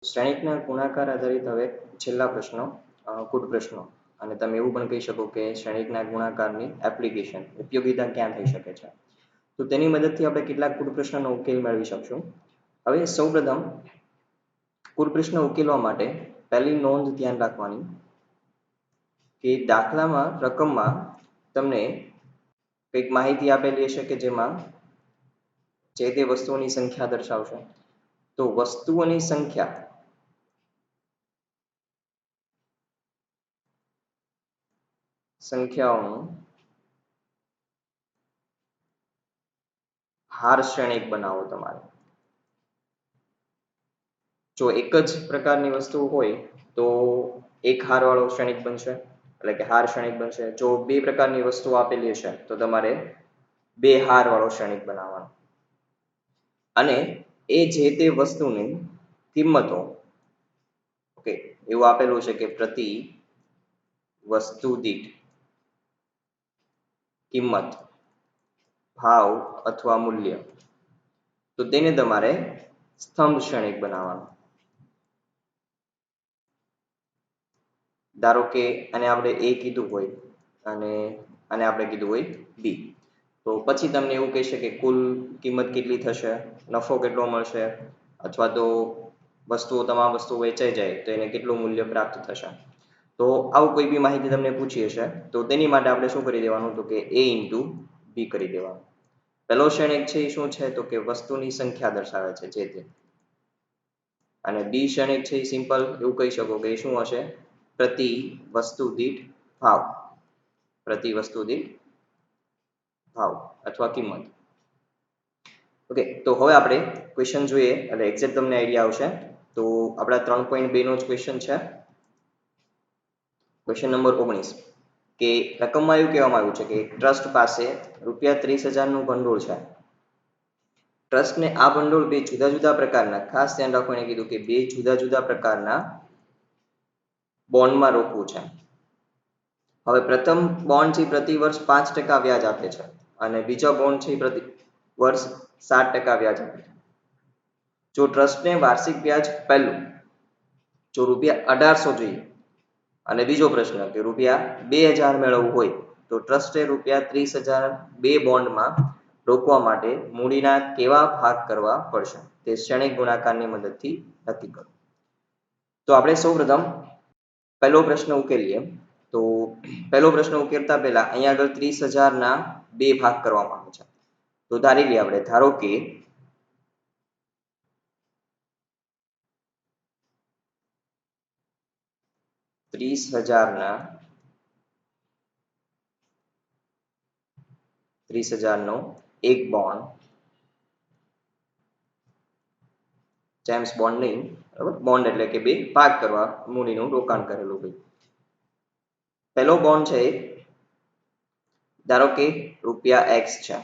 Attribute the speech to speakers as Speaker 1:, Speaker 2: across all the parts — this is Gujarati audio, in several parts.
Speaker 1: શ્રેણિકના ગુણાકાર આધારિત હવે છેલ્લા પ્રશ્નો કુટ પ્રશ્નો અને તમે એવું પણ કહી શકો કે શ્રેણિકના ગુણાકારની એપ્લિકેશન ઉપયોગિતા ક્યાં થઈ શકે છે. તો તેની મદદથી આપણે કેટલાક કુટ પ્રશ્નનો ઉકેલ મેળવી શકશું. હવે સૌપ્રથમ કુટ પ્રશ્ન ઉકેલવા માટે પહેલી નોંધ ધ્યાન રાખવાની કે દાખલામાં રકમમાં તમને કંઈક માહિતી આપેલી હશે કે જેમાં જે તે વસ્તુઓની સંખ્યા દર્શાવશે. તો વસ્તુઓની સંખ્યાઓનું હાર શ્રેણિક બનાવો તમારે. જો એક જ પ્રકારની વસ્તુ હોય તો એક હાર વાળો શ્રેણિક બનશે, એટલે કે હાર શ્રેણિક બનશે. જો બે પ્રકારની વસ્તુ આપેલી હશે તો તમારે બે હાર વાળો શ્રેણિક બનાવવાનો. અને એ જે તે વસ્તુની કિંમતો ઓકે એવું આપેલું છે કે પ્રતિ વસ્તુ દીઠ કિંમત, ભાવ અથવા મૂલ્ય, તો તેને તમારે સ્તંભ શ્રેણિક બનાવવાનો. ધારો કે આને આપણે એ કીધું હોય અને આને આપણે કીધું હોય બી, તો પછી તમને એવું કહેશે કે કુલ કિંમત કેટલી થશે, નફો કેટલો મળશે, અથવા તો તમામ વસ્તુઓ વેચાઈ જાય તો એને કેટલું મૂલ્ય પ્રાપ્ત થશે. તો આવું કોઈ બી માહિતી તમને પૂછી હશે તો તેની માટે આપણે શું કરી દેવાનું, તો કે એ ઇન્ટુ બી કરી દેવાનું. પહેલો શ્રેણિક છે એ શું છે, તો કે વસ્તુની સંખ્યા દર્શાવે છે જે તે. અને બી શ્રેણિક છે એ સિમ્પલ એવું કહી શકો કે શું હશે, પ્રતિ વસ્તુ દીઠ ભાવ, પ્રતિ વસ્તુ દીઠ ભાવ અથવા કિંમત. ઓકે, તો હવે આપણે ક્વેશ્ચન જોઈએ એટલે એક્ઝેક્ટ તમને આઈડિયા આવશે. તો આપણા 3.2 નો જ ક્વેશ્ચન છે. ક્વેશ્ચન નંબર 19 કે રકમમાં એવું કહેવામાં આવ્યું છે કે ટ્રસ્ટ પાસે ₹30,000 નું ભંડોળ છે. ટ્રસ્ટને આ ભંડોળ બે જુદા જુદા પ્રકારના, ખાસ ધ્યાન રાખવાનું કીધું કે બે જુદા જુદા પ્રકારના બોન્ડમાં રોકવું છે. હવે પ્રથમ બોન્ડ છે પ્રતિ વર્ષ 5% વ્યાજ આપે છે અને બીજો બોન્ડ છે પ્રતિ વર્ષ 7% વ્યાજ આપે છે. જો ટ્રસ્ટને વાર્ષિક વ્યાજ પહેલું જો ₹1800 જોઈએ અને બીજો પ્રશ્ન કે ₹2000 મેળવવું હોય તો ટ્રસ્ટે ₹30,000 બે બોન્ડમાં રોકવા માટે મૂડીના કેવા ભાગ કરવા પડશે તે શ્રેણિક ગુણાકારની મદદથી નક્કી કરો. તો આપણે સૌપ્રથમ પહેલો પ્રશ્ન ઉકેલીએ. તો પહેલો પ્રશ્ન ઉકેલતા પહેલા અહીંયા આગળ 30,000 ના બે ભાગ કરવામાં આવે છે. તો ધારી લઈએ આપણે, ધારો કે 30,000 નો એક બોન્ડ, જેમ્સ બોન્ડ નહીં, બરાબર, બોન્ડ એટલે કે બે ભાગ કરવા મૂડીનું રોકાણ કરેલું ભાઈ. પહેલો બોન્ડ છે ધારો કે ₹X છે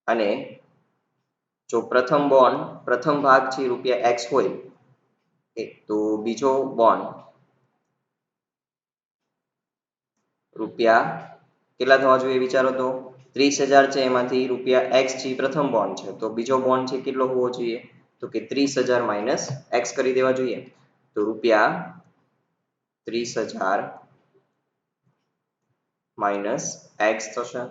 Speaker 1: અને જો પ્રથમ ભાગ છે ₹X હોય તો બીજો બોન્ડ કેટલા થવા જોઈએ વિચારો તો, 30,000 છે એમાંથી ₹X છે પ્રથમ બોન્ડ છે તો બીજો બોન્ડ છે કેટલો હોવો જોઈએ, તો કે 30,000 માઇનસ X કરી દેવા જોઈએ. તો ₹30,000 માઇનસ X થશે.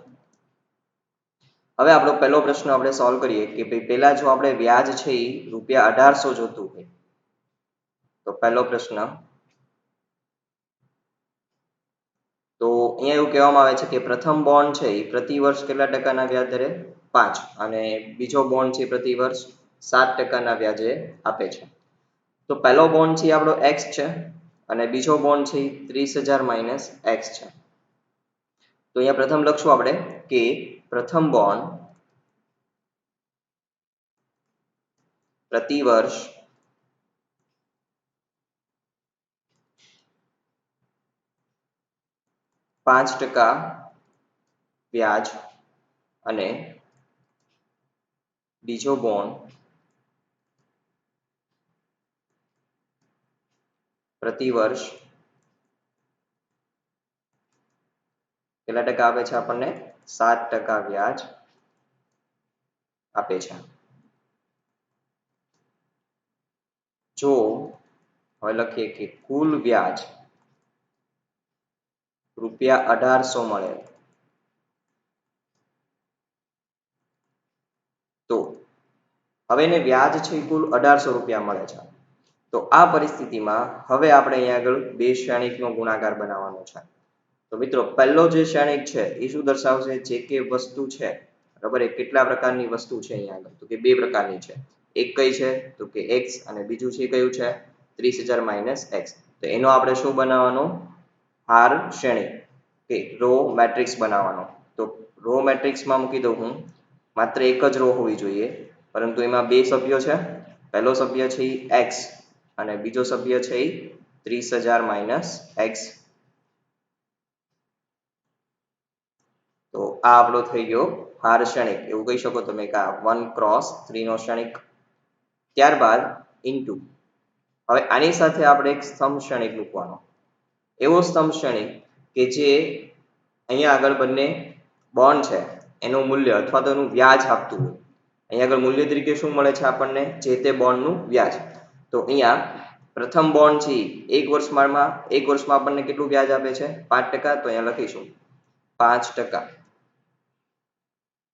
Speaker 1: હવે આપણો પહેલો પ્રશ્ન આપણે સોલ્વ કરીએ કે ભાઈ પહેલા જો આપણે વ્યાજ છે એ ₹1800 જોતું હોય તો પહેલો પ્રશ્ન, તો અહીંયા એવું કહેવામાં આવે છે કે પ્રથમ બોન્ડ છે એ પ્રતિ વર્ષ કેટલા ટકાના વ્યાજ દરે 5 અને બીજો બોન્ડ છે પ્રતિ વર્ષ 7% વ્યાજે આપે છે. તો પહેલો બોન્ડ છે આપણો X છે અને બીજો બોન્ડ છે 30,000 માઇનસ X છે. તો અહીંયા પ્રથમ લખશું આપણે કે પ્રથમ બોન્ડ પ્રતિ વર્ષ 5% વ્યાજ અને બીજો બોન્ડ પ્રતિ વર્ષ કેટલા ટકા આપે છે આપણને, 7% વ્યાજ આપે છે. જો હવે લખીએ કે કુલ વ્યાજ ₹1800 મળે તો હવે એને વ્યાજ છે કુલ ₹1800 મળે છે. તો આ પરિસ્થિતિમાં હવે આપણે અહીંયા આગળ બે શ્રેણિકનો ગુણાકાર બનાવવાનો છે. તો મિત્રો પહેલો જે શ્રેણિક છે એ શું દર્શાવશે? જે કે વસ્તુ છે, બરાબર, એ કેટલા પ્રકારની વસ્તુ છે અહીંયા આગળ? તો કે બે પ્રકારની છે. એક કઈ છે? તો કે x, અને બીજું છે કયું છે? 30,000 માઇનસ x. તો એનો આપણે શું બનાવવાનો? હાર શ્રેણિક કે રો મેટ્રિક્સ બનાવવાનો. તો રો મેટ્રિક્સમાં મૂકી દઉં હું, માત્ર એક જ રો હોવી જોઈએ, પરંતુ એમાં બે સભ્યો છે. પહેલો સભ્ય છે એ x અને બીજો સભ્ય છે એ 30,000 માઇનસ x. તો આ આપણો થઈ ગયો હાર શ્રેણિક, એવું કહી શકો તમે કે આ 1x3 નો શ્રેણિક. ત્યારબાદ ઇન્ટુ, હવે આની સાથે આપણે એક સ્તંભ શ્રેણિક મૂકવાનો, એવો સ્તંભ શ્રેણિક કે જે અહીંયા આગળ બંને બોન્ડ છે એનું મૂલ્ય અથવા તો એનું વ્યાજ આપતું હોય. અહીંયા આગળ મૂલ્ય તરીકે શું મળે છે આપણને? જે તે બોન્ડનું વ્યાજ. તો અહીંયા પ્રથમ બોન્ડ છે એક વર્ષમાં આપણને કેટલું વ્યાજ આપે છે? 5%. તો અહીંયા લખીશું 5%.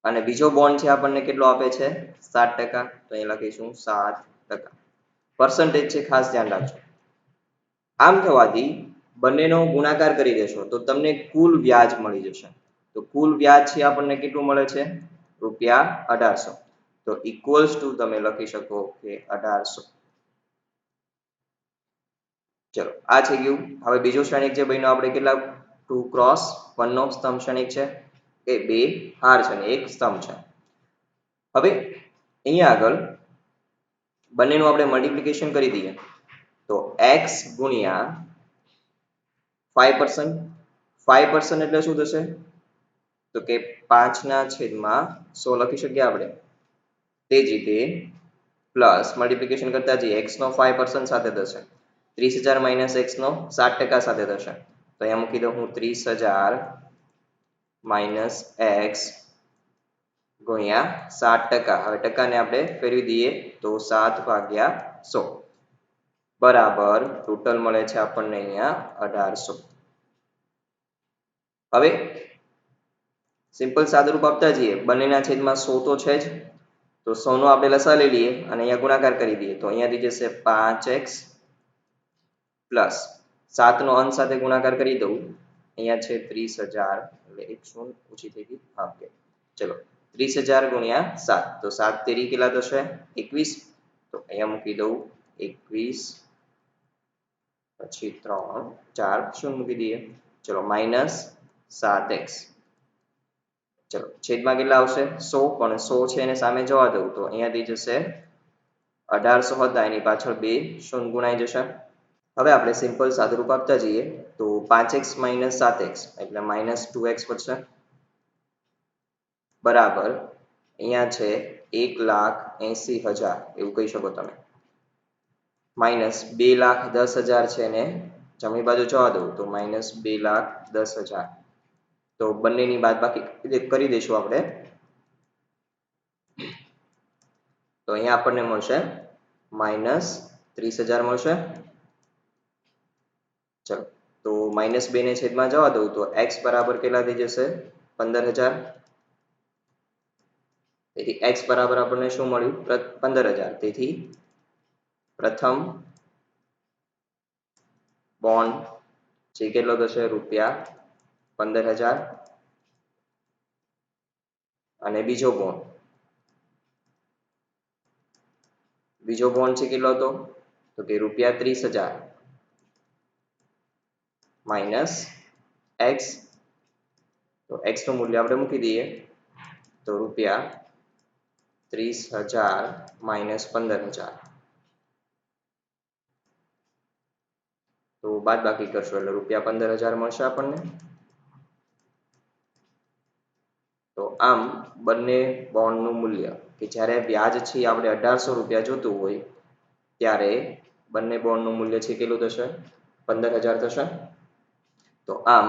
Speaker 1: અને બીજો બોન્ડ છે આપણને કેટલો આપે છે? 7%. તો અહીંયા લખીશું 7%. પર્સન્ટેજ છે, ખાસ ધ્યાન રાખજો. આમ થવાથી બંનેનો ગુણાકાર કરી દેશો તો તમને કુલ વ્યાજ મળી જશે. તો કુલ વ્યાજ છે આપણને કેટલું મળે છે? ₹1800. તો ઇક્વલ્સ ટુ તમે લખી શકો કે 1800. ચલો, આ થઈ ગયું. હવે બીજો શ્રેણિક જે બન્યો આપણે કેટલા? 2x1 નો સ્તંભ શ્રેણિક છે, એ બે હાર છે અને એક સ્તંભ છે. હવે અહીંયા આગળ બંનેનું આપણે મલ્ટીપ્લિકેશન કરી દઈએ તો x ગુણ્યા 5%. 5% એટલે શું થશે? તો કે 5/100 લખી શકીએ આપણે. તે જ રીતે પ્લસ મલ્ટીપ્લિકેશન કરતા જઈએ, x નો 5% સાથે થશે, 30,000 માઇનસ x નો 7% સાથે થશે. તો અહીંયા મૂકી દઉં હું 30,000 માઇનસ x ગુણ્યા 7%. હવે ટકાને આપણે ફેરવી દઈએ તો 7/100 બરાબર ટોટલ મળે છે આપણને અહીંયા 1800. હવે સિમ્પલ સાદુરૂપ આપતા જઈએ, બંનેના છેદમાં 100 તો છે જ, તો 100 નો આપણે લસા લઈ લઈએ અને અહીંયા ગુણાકાર કરી દઈએ. તો અહીંયા થઈ જશે 5x પ્લસ 7 નો અંશ સાથે ગુણાકાર કરી દઉં, અહીંયા છે 30,000 એટલે એક શૂન્ય ઓછી થઈ ગઈ, ઓકે. ચલો, 30,000 ગુણ્યા 7, તો 7 તેરી કેટલા થશે? 21. તો અહીંયા મૂકી દઉં 21, પછી 3 4 શૂન્ય મૂકી દઈએ. ચલો, માઇનસ 7x. ચલો, છેદમાં કેટલા આવશે? 100, પણ 100 છે એને સામે જવા દઉં તો અહીંયા થઈ જશે 1800 હતા, એની પાછળ બે શૂન્ય ગુણાઈ જશે. હવે આપણે સિમ્પલ સાદુરૂપ આપતા જઈએ તો 5x માઇનસ 7x એટલે માઇનસ 2x વધશે બરાબર અહીંયા છે 1,80,000 એવું કહી શકો તમે. માઇનસ 2,10,000 છે એને જમણી બાજુ જવા દઉં તો માઇનસ 2,10,000. તો બંનેની બાદબાકી કરી દઈશું આપણે. તો અહીંયા આપણને મળશે માઇનસ 30,000 મળશે. ચલો, તો માઇનસ 2 ને છેદમાં જવા દઉં તો x બરાબર કેટલા થઈ જશે? 15,000. તેથી x બરાબર આપણને શું મળ્યું? 15,000. તેથી પ્રથમ બોન્ડ જે કેટલો થશે? ₹15,000. અને બીજો બોન્ડ છે કેટલો હતો? તો કે ₹30,000 માઇનસ x. તો x નું મૂલ્ય આપણે મૂકી દઈએ તો ₹30,000 માઇનસ 15,000. તો બાદબાકી કરશો એટલે ₹15,000 મળશે આપણને. તો આમ બંને બોન્ડનું મૂલ્ય કે જ્યારે વ્યાજ છે આપણે ₹1800 જોતું હોય ત્યારે બંને બોન્ડનું મૂલ્ય છે કેટલું થશે? 15,000 થશે. તો આમ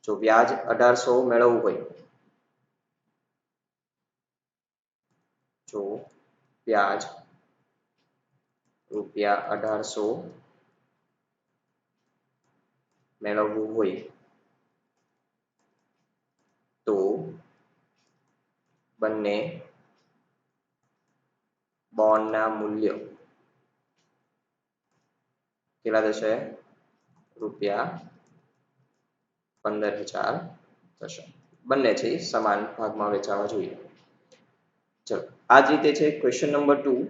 Speaker 1: જો વ્યાજ 1800 મેળવવું હોય જો વ્યાજ ₹1800 મેળવવું હોય તો બંને બોન્ડના મૂલ્ય કેટલા થશે? ₹15,000 થશે. બંને છે સમાન ભાગમાં વેચાવા જોઈએ. ચલો આ જ રીતે છે ક્વેશ્ચન નંબર 2.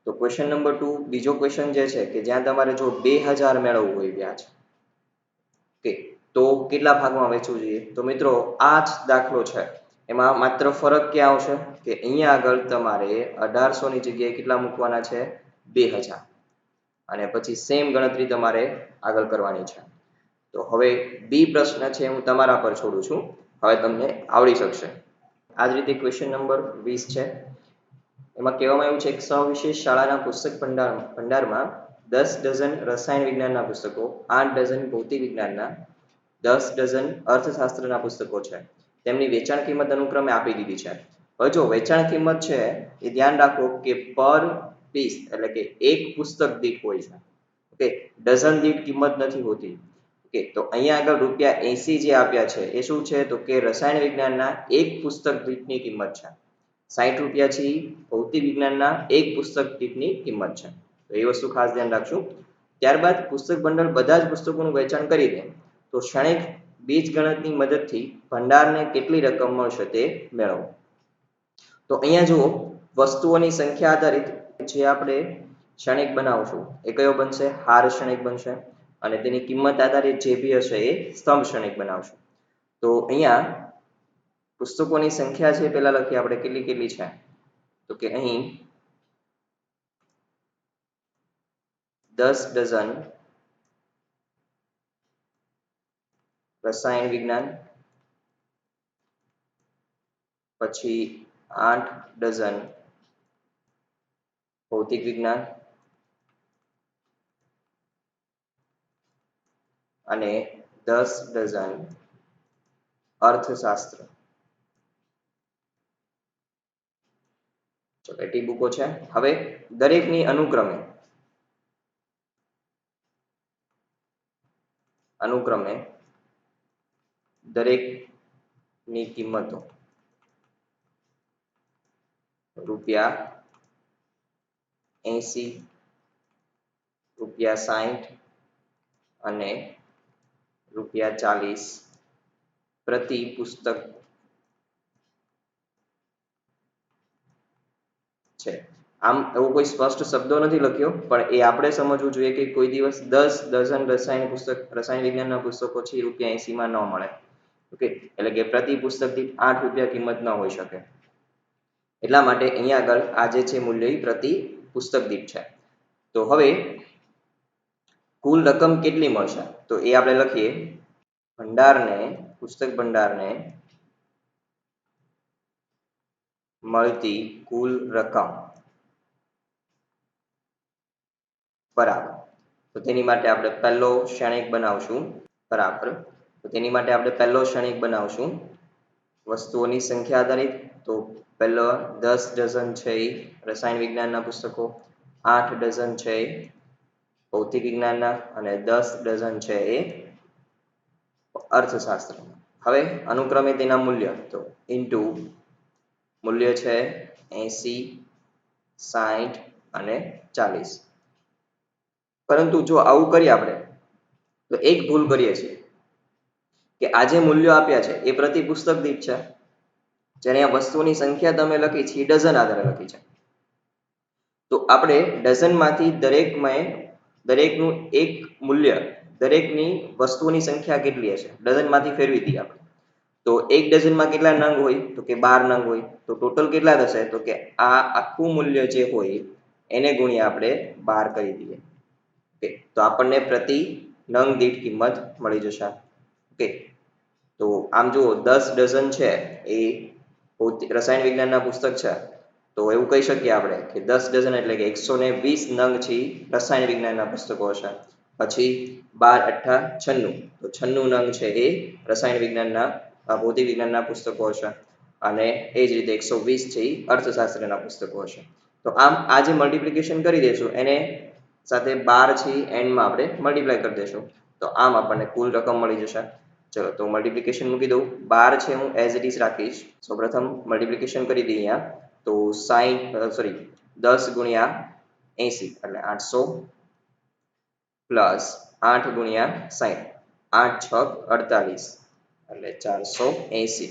Speaker 1: તો ક્વેશ્ચન નંબર 2 બીજો ક્વેશ્ચન જે છે કે જ્યાં તમારે જો 2000 મેળવવું હોય વ્યાજ, ઓકે, તો કેટલા ભાગમાં વેચવું જોઈએ? તો મિત્રો આ જ દાખલો છે, એમાં માત્ર ફરક ક્યાં આવશે કે અહીંયા આગળ તમારે 1800 ની જગ્યાએ કેટલા મૂકવાના છે? 2000, અને પછી સેમ ગણતરી તમારે આગળ કરવાની છે. તો હવે બી પ્રશ્ન છે હું તમારા પર છોડું છું, હવે તમને આવડી શકશે. આ જ રીતે ક્વેશ્ચન નંબર 20 છે. એમાં કહેવામાં આવ્યું છે કે સવિશેષ શાળાના પુસ્તક ભંડારમાં 10 ડઝન રસાયણ વિજ્ઞાનના પુસ્તકો, 8 ડઝન ભૌતિક વિજ્ઞાનના, 10 ડઝન અર્થશાસ્ત્રના પુસ્તકો છે. તેમની વેચાણ કિંમત અનુક્રમે આપી દીધી છે. હવે જો વેચાણ કિંમત છે એ ધ્યાન રાખો કે પર પીસ એટલે કે એક પુસ્તક દીઠ હોય છે, ઓકે, ડઝન દીઠ કિંમત નથી હોતી. ઓકે, તો અહીંયા આગળ ₹80 જે આપ્યા છે એ શું છે? તો કે રસાયણ વિજ્ઞાનના એક પુસ્તક દીઠની કિંમત છે. ₹60 છે ભૌતિક વિજ્ઞાનના એક પુસ્તક દીઠની કિંમત છે. તો એ વસ્તુ ખાસ ધ્યાન રાખશું. ત્યારબાદ પુસ્તક ભંડાર બધા જ પુસ્તકોનું વેચાણ કરી દે તો ક્ષણિક બીજગણિતની મદદથી ભંડારને કેટલી રકમ મળશે તે મેળવો. તો અહીંયા જુઓ, વસ્તુઓની સંખ્યા આધારિત જે આપણે ક્ષણિક બનાવશું એ કયો બનશે? હાર ક્ષણિક બનશે. અને તેની કિંમત આધારિત જે બી હશે એ સ્તંભ ક્ષણિક બનાવશું. તો અહીંયા પુસ્તકોની સંખ્યા છે પેલા લખીએ આપણે કેટલી કેટલી છે? તો કે અહીં 10 ડઝન રસાયણ વિજ્ઞાન, પછી 8 ડઝન ભૌતિક વિજ્ઞાન અને 10 ડઝન અર્થશાસ્ત્ર. તો એટલી બુકો છે. હવે દરેકની અનુક્રમે દરેકની કિંમતો ₹80, ₹60 અને ₹40 પ્રતિ પુસ્તક છે. આમ એવો કોઈ સ્પષ્ટ શબ્દો નથી લખ્યો, પણ એ આપણે સમજવું જોઈએ કે કોઈ દિવસ 10 ડઝન રસાયણ વિજ્ઞાનના પુસ્તકો છે ₹80 માં ન મળે. ઓકે, એટલે કે પ્રતિ પુસ્તક દીઠ ₹8 કિંમત ન હોઈ શકે. એટલા માટે અહીંયા આગળ આ જે છે મૂલ્ય પ્રતિ પુસ્તક દીઠ છે. તો હવે કુલ રકમ કેટલી મળશે? તો એ આપણે લખીએ, પુસ્તક ભંડારને મળતી કુલ રકમ બરાબર. તો તેની માટે આપણે પહેલો ક્ષણિક બનાવશું બરાબર. તો તેની માટે આપણે પહેલો ક્ષણિક બનાવશું વસ્તુઓની સંખ્યા આધારિત. તો પહેલો 10 ડઝન છે એ રસાયણ વિજ્ઞાનના પુસ્તકો, 8 ડઝન છે ભૌતિક વિજ્ઞાનના અને 10 ડઝન છે એ અર્થશાસ્ત્ર. હવે અનુક્રમે તેના મૂલ્ય તો ઇન્ટુ મૂલ્ય છે 80, 60 અને 40. પરંતુ જો આવું કરીએ આપણે તો એક ભૂલ કરીએ છીએ કે આ જે મૂલ્યો આપ્યા છે એ પ્રતિ પુસ્તક દીઠ છે, જ્યારે આ વસ્તુઓની સંખ્યા તમે લખી છે એ ડઝન આધારે લખી છે. તો આપણે ડઝનમાંથી દરેકનું એક મૂલ્ય, દરેકની વસ્તુઓની સંખ્યા કેટલી હશે ડઝનમાંથી ફેરવી દઈએ આપણે. તો એક ડઝનમાં કેટલા નંગ હોય? તો કે 12 નંગ હોય. તો ટોટલ કેટલા થશે? તો કે આ આખું મૂલ્ય જે હોય એને ગુણ્યા આપણે 12 કરી દઈએ. ઓકે, તો આપણને પ્રતિ નંગ દીઠ કિંમત મળી જશે. ઓકે, તો આમ જુઓ 10 ડઝન છે એ રસાયણ વિજ્ઞાનના પુસ્તક છે, તો એવું કહી શકીએ આપણે કે 10 ડઝન એટલે કે 120 નંગ છે રસાયણ વિજ્ઞાનના પુસ્તકો હશે. પછી 12 × 8 = 96, તો 96 નંગ છે એ રસાયણ વિજ્ઞાનના ભૌતિક વિજ્ઞાનના પુસ્તકો હશે. અને એ જ રીતે 120 છે એ અર્થશાસ્ત્રના પુસ્તકો હશે. તો આમ આ જે મલ્ટિપ્લિકેશન કરી દેશું એને સાથે 12 છે એન્ડમાં આપણે મલ્ટીપ્લાય કરી દેશું તો આમ આપણને કુલ રકમ મળી જશે. ચલો તો મલ્ટિપ્લિકેશન મૂકી દઉં. 12 છે હું એઝ ઇટ ઇઝ રાખીશ. સૌપ્રથમ મલ્ટિપ્લિકેશન કરી દઈએ અહીંયા તો 10 ગુણ્યા 80 એટલે 800 પ્લસ 8 ગુણ્યા 60 8 છક 48 એટલે 480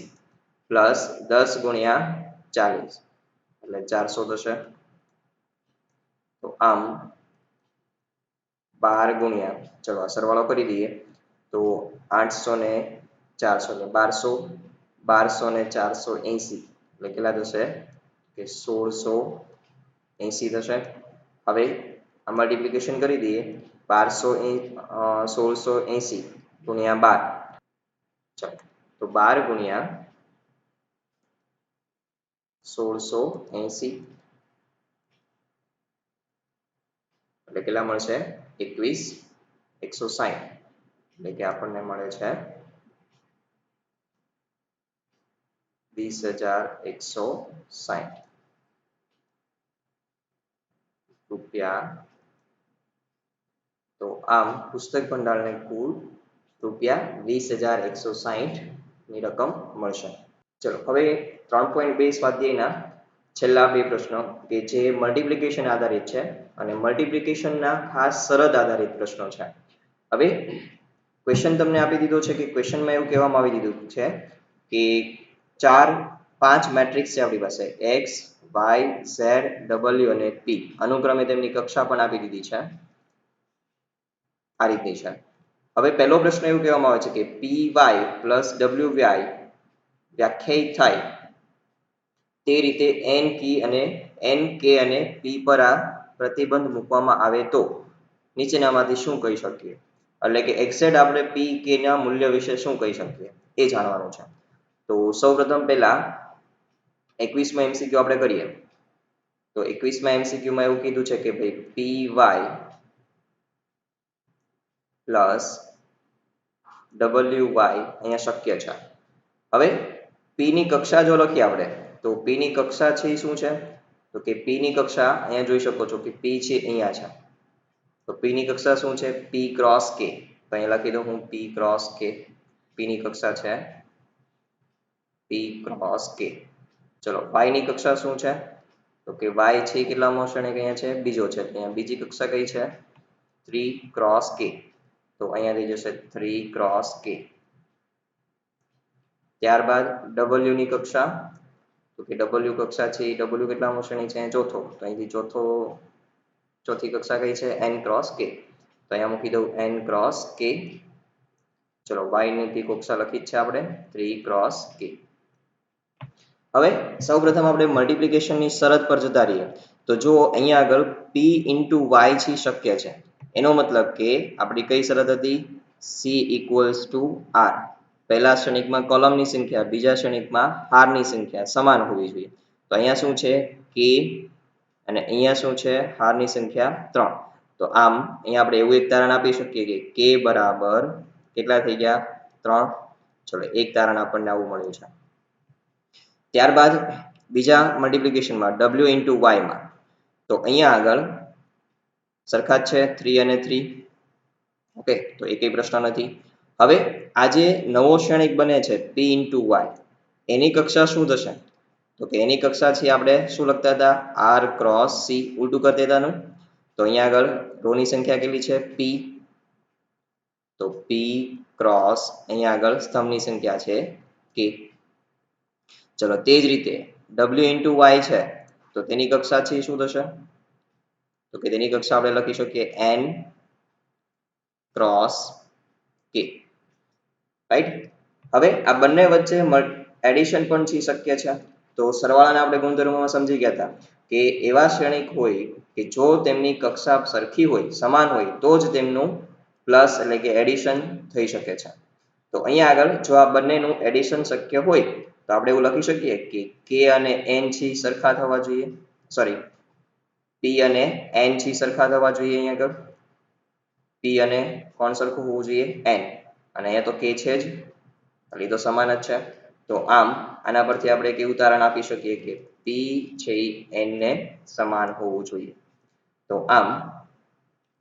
Speaker 1: પ્લસ 10 ગુણ્યા 40 એટલે 400 થશે. તો આમ 12 ગુણ્યા ચલો સરવાળો કરી દઈએ તો 800 ને 400 એટલે 1200 1200 ને 480 એટલે કેટલા થશે કે 1680 થશે. હવે આ મલ્ટિપ્લિકેશન કરી દઈએ 1680 ગુણ્યા 12 ચાલો તો 12 ગુણ્યા 1680 એટલે કેટલા મળશે 21,160 એટલે કે આપણને મળે છે 20,160 રૂપિયા. તો આમ પુસ્તક ભંડારને કુલ રૂપિયા 20,160 ની રકમ મળશે. ચલો હવે 3.2 સ્વાધ્યાયના છેલ્લા બે પ્રશ્નો કે જે મલ્ટિપ્લિકેશન આધારિત છે અને મલ્ટિપ્લિકેશનના ખાસ શરત આધારિત પ્રશ્નો છે. હવે ક્વેશ્ચન તમને આપી દીધો છે કે ક્વેશ્ચનમાં એવું કહેવામાં આવી દીધું છે કે 5 મેટ્રિક્સ છે આપણી પાસે x y z w અને p અનુક્રમે તેમની કક્ષા પણ આપી દીધી છે આ રીતની છે. હવે પહેલો પ્રશ્ન એવું કહેવામાં આવે છે કે py plus wy વ્યાખ્યાયિત થાય તે રીતે n k અને p પર આ પ્રતિબંધ મૂકવામાં આવે તો નીચેનામાંથી શું કહી શકીએ. એટલે કે એક્ઝેક્ટ આપણે p k ના મૂલ્ય વિશે શું કહી શકીએ એ જાણવાનું છે. તો સૌપ્રથમ પહેલા 21માં MCQ આપણે કરીએ તો 21માં MCQ માં એવું કીધું છે કે ભાઈ py પ્લસ wy અહીંયા શક્ય છે. હવે p ની કક્ષા જો લખીએ આપણે તો p ની કક્ષા છે એ શું છે તો કે p ની કક્ષા અહીંયા જોઈ શકો છો કે p છે અહીંયા છે તો p ની કક્ષા શું છે p ક્રોસ k તો અહીંયા લખી દઉં હું p ક્રોસ k p ની કક્ષા છે p ક્રોસ k. ચલો y ની કક્ષા શું છે તો કે y છે કેટલામો ક્ષણિક અહીંયા છે બીજો છે અહીંયા બીજી કક્ષા કઈ છે 3 ક્રોસ k તો અહીંયા થઈ જશે 3 ક્રોસ k. ત્યારબાદ w ની કક્ષા તો કે w કક્ષા છે એ w કેટલામો શ્રેણી છે ચોથો તો અહીંથી ચોથી કક્ષા કઈ છે n ક્રોસ k તો અહીંયા મૂકી દઉં n ક્રોસ k. ચલો y ની કક્ષા લખી જ છે આપણે 3 ક્રોસ k. હવે સૌપ્રથમ આપણે મલ્ટિપ્લિકેશન ની શરત પર જતા રહીએ તો જો અહીંયા આગળ p into y છે શક્ય છે એનો મતલબ કે આપણી કઈ શરત હતી c equals to r પહેલા શ્રેણિકમાં કોલમની સંખ્યા બીજા શ્રેણિકમાં હારની સંખ્યા સમાન હોવી જોઈએ. તો અહીંયા શું છે k અને અહીંયા શું છે હારની સંખ્યા 3 તો આમ અહીંયા આપણે એવું એક તારણ આપી શકીએ કે k બરાબર કેટલા થઈ ગયા 3. ચલો એક તારણ આપણને આવું મળ્યું છે. ત્યારબાદ બીજા મલ્ટિપ્લિકેશનમાં w into y માં તો અહીંયા આગળ સરખા જ છે 3 અને 3 ઓકે તો એકેય પ્રશ્ન નથી. હવે આ જે નવો શ્રેણિક બને છે p into y એની કક્ષા શું થશે તો કે એની કક્ષા છે આપણે શું લખતા હતા r ક્રોસ c ઉલટું કરી દેતાનું તો અહીંયા આગળ રો ની સંખ્યા કેટલી છે p તો p ક્રોસ અહીંયા આગળ સ્તંભની સંખ્યા છે k. ચલો તે જ રીતે w into y છે તો તેની કક્ષા છે શું થશે તો કે તેની કક્ષા આપણે લખી શકીએ n ક્રોસ k રાઈટ. હવે આ બંને વચ્ચે એડિશન પણ છે શક્ય છે તો સરવાળાના આપણે ગુણધર્મોમાં સમજી ગયા હતા કે એવા શ્રેણિક હોય કે જો તેમની કક્ષા સરખી હોય સમાન હોય તો જ તેમનું પ્લસ એટલે કે એડિશન થઈ શકે છે. તો અહીંયા આગળ જો આ બંનેનું એડિશન શક્ય હોય તો આપણે એવું લખી શકીએ કે k અને n છે સરખા થવા જોઈએ સોરી p અને n છે સરખા થવા જોઈએ અહીંયા આગળ p અને કોણ સરખું હોવું જોઈએ n અને અહીંયા તો k છે જ એટલે તો સમાન જ છે તો આમ આના પરથી આપણે કેવું તારણ આપી શકીએ કે p છે એ n ને સમાન હોવું જોઈએ. તો આમ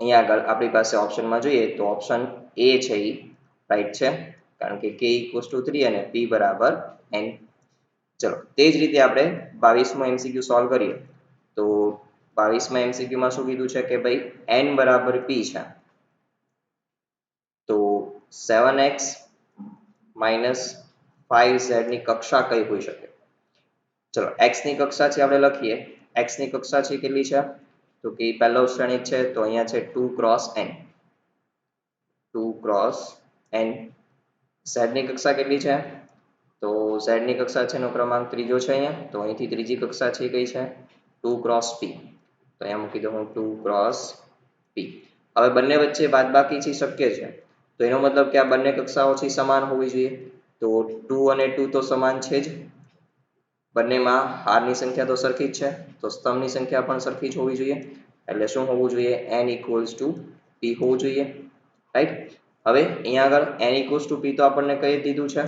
Speaker 1: અહીંયા આગળ આપણી પાસે ઓપ્શનમાં જોઈએ તો ઓપ્શન એ છે એ રાઈટ છે, કારણ કે k = 3 અને p બરાબર n. ચલો તે જ રીતે આપણે 22મો MCQ સોલ્વ કરીએ. તો 22મા MCQ માં શું કીધું છે કે ભાઈ n બરાબર p છે, તો 7x - 5z ની કક્ષા કઈ હોઈ શકે? ચલો x ની કક્ષા છે આપણે લખીએ. x ની કક્ષા છે કેટલી છે? તો કે પહેલો શ્રેણિક છે તો અહીંયા છે 2 × n. 2 × n. z ની કક્ષા કેટલી છે? તો z ની કક્ષા છે એનો ક્રમાંક ત્રીજો છે અહીંયા, તો અહીંથી ત્રીજી કક્ષા છે કઈ છે? 2 × p. તો અહીંયા મૂકી દઉં હું 2 × p. હવે બંને વચ્ચે બાદબાકી છે શક્ય છે, તો એનો મતલબ કે આ બંને કક્ષાઓ છે સમાન હોવી જોઈએ. તો 2 અને 2 તો સમાન છે જ, બંનેમાં હારની સંખ્યા તો સરખી જ છે, તો સ્તંભની સંખ્યા પણ સરખી જ હોવી જોઈએ. એટલે શું હોવું જોઈએ? n = p હોવું જોઈએ, રાઈટ. હવે અહીંયા આગળ n = p તો આપણને કહી દીધું છે.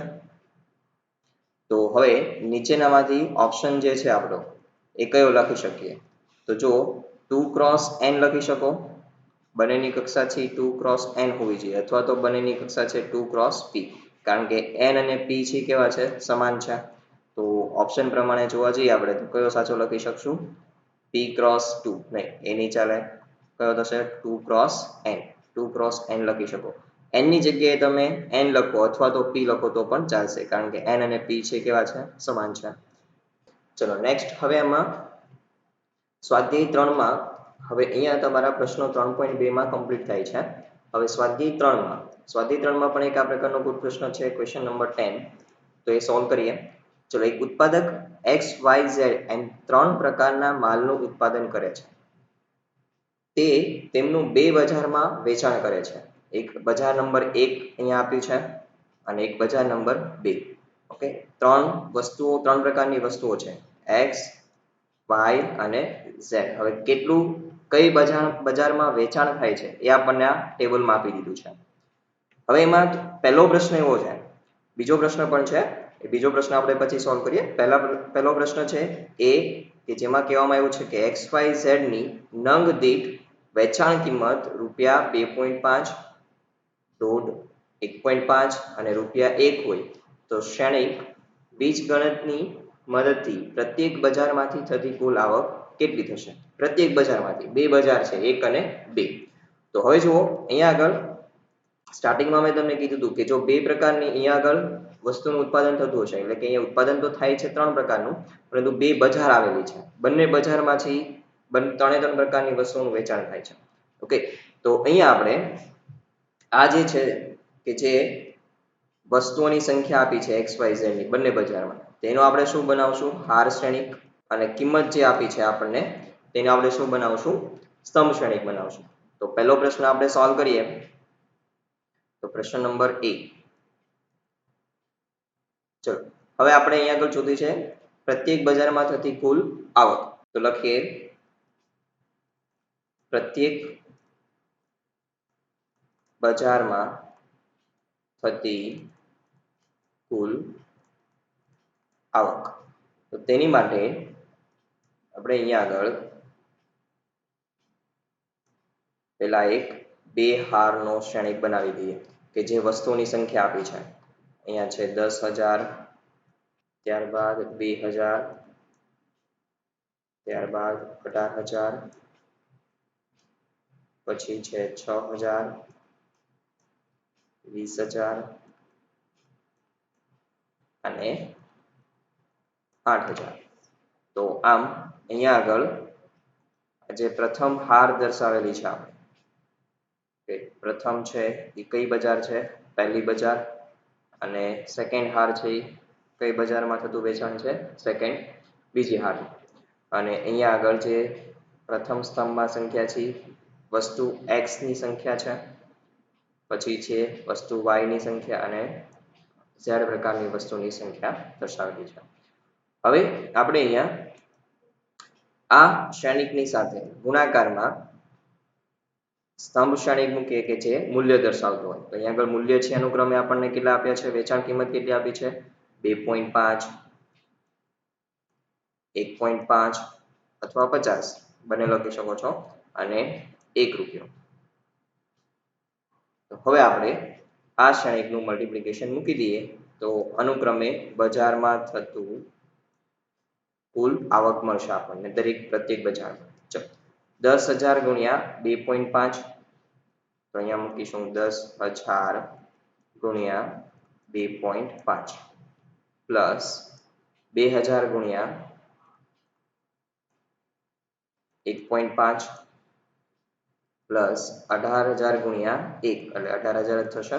Speaker 1: તો હવે નીચેનામાંથી ઓપ્શન જે છે આપણો એ કયો લખી શકીએ? તો જો 2 × n લખી શકો, બંનેની કક્ષા છે 2 × n હોવી જોઈએ, અથવા તો બંનેની કક્ષા છે 2 × p, કારણ કે n અને p છે કેવા છે? સમાન છે. તો ઓપ્શન પ્રમાણે જોવા જઈએ આપણે તો કયો સાચો લખી શકશું? p × 2 નહીં, એ નહીં ચાલે. કયો થશે? 2 × n. 2 × n લખી શકો. n ની જગ્યાએ તમે n લખો અથવા તો p લખો તો પણ ચાલશે, કારણ કે n અને p છે કેવા છે? સમાન છે. ચલો નેક્સ્ટ, હવે આમાં સ્વાધ્યાય 3 માં હવે અહીંયા તમારા પ્રશ્નો 3.2 માં કમ્પ્લીટ થાય છે. હવે સ્વાધ્યાય 3 માં પણ એક આ પ્રકારનો ગુડ પ્રશ્ન છે, ક્વેશ્ચન નંબર 10. તો એ સોલ્વ કરીએ. ચલો, એક ઉત્પાદક XYZ એમ 3 પ્રકારના માલનું ઉત્પાદન કરે છે. તે તેમનું બે બજારમાં વેચાણ કરે છે. એક બજાર નંબર 1 અહીંયા આપ્યું છે અને એક બજાર નંબર 2. ઓકે, ત્રણ પ્રકારની વસ્તુઓ છે, x, y અને z. હવે કઈ બજારમાં વેચાણ થાય છે એ આપણને આ ટેબલમાં આપી દીધું છે. હવે એમાં પહેલો પ્રશ્ન એવો છે, બીજો પ્રશ્ન પણ છે, એ બીજો પ્રશ્ન આપણે પછી સોલ્વ કરીએ. પહેલો પ્રશ્ન છે એ કે જેમાં કહેવામાં આવ્યું છે કે XYZ ની નંગ દીઠ વેચાણ કિંમત રૂપિયા 2.5, 1.5 અને રૂપિયા 1 હોય તો શ્રેણિક બીજગણિતની મદદથી પ્રત્યેક બજારમાંથી થતી કુલ આવક કેટલી થશે? પ્રત્યેક બજારમાંથી, બે બજાર છે 1 અને 2. તો હવે જુઓ, અહીંયા આગળ સ્ટાર્ટિંગમાં મેં તમને કીધું હતું કે જો બે પ્રકારની અહીંયા આગળ વસ્તુનું ઉત્પાદન થતું હશે, એટલે કે અહીંયા ઉત્પાદન તો થાય છે 3 પ્રકારનું, પરંતુ બે બજાર આવેલી છે, બંને બજારમાંથી ત્રણે પ્રકારની વસ્તુઓનું વેચાણ થાય છે. ઓકે, તો અહીંયા આપણે આ જે છે કે જે વસ્તુઓની સંખ્યા આપી છે XYZ ની બંને બજારમાં, તેનો આપણે શું બનાવશું? હાર શ્રેણિક. અને કિંમત જે આપી છે આપણને તેને આપણે શું બનાવશું? સ્તંભ શ્રેણિક બનાવશું. તો પહેલો પ્રશ્ન આપણે સોલ્વ કરીએ. તો પ્રશ્ન નંબર 1. ચલો, હવે આપણે અહીંયા આગળ શોધી છે પ્રત્યેક બજારમાં થતી કુલ આવક. તો લખીએ પ્રત્યેક બજારમાં થતી કુલ આવક. તો તેની માટે આપણે અહીંયા આગળ પેલા એક બે હારનો શ્રેણિક બનાવી દઈએ કે જે વસ્તુઓની સંખ્યા આપી છે. અહીંયા છે 10,000, ત્યારબાદ 2,000, ત્યારબાદ 18,000, પછી છે 6,000, 20,000 અને 8,000. તો આમ અહીંયા આગળ જે પ્રથમ હાર દર્શાવેલી છે આપણે, પ્રથમ છે એ કઈ બજાર છે? પહેલી બજાર. અને સેકન્ડ હાર છે એ કઈ બજારમાં થતું વેચાણ છે? સેકન્ડ, બીજી હાર. અને અહીંયા આગળ જે પ્રથમ સ્તંભમાં સંખ્યા છે વસ્તુ x ની સંખ્યા છે, પછી છે વસ્તુ y ની સંખ્યા અને z પ્રકારની વસ્તુની સંખ્યા દર્શાવેલી છે. હવે આપણે અહીંયા આ શ્રેણિકની સાથે ગુણાકારમાં સ્તંભ શ્રેણિક મૂકીએ કે જે મૂલ્ય દર્શાવતું હોય. તો અહીંયા આગળ મૂલ્ય છે અનુક્રમે આપણને કેટલા આપ્યા છે? વેચાણ કિંમત કેટલી આપી છે? 2.5, 1.5 અથવા 50 બંને લખી શકો છો અને 1 રૂપિયો. તો હવે આપણે આ શ્રેણિકનું મલ્ટીપ્લિકેશન મૂકી દઈએ તો અનુક્રમે બજારમાં થતું કુલ આવક મળશે આપણને પ્રત્યેક બજારમાં. ચલો 10,000 ગુણ્યા 2.5 તો અહીંયા મૂકીશું 10,000 ગુણ્યા 2.5 પ્લસ 2,000 ગુણ્યા 1.5 પ્લસ 18,000 ગુણ્યા 1 એટલે 18,000 થશે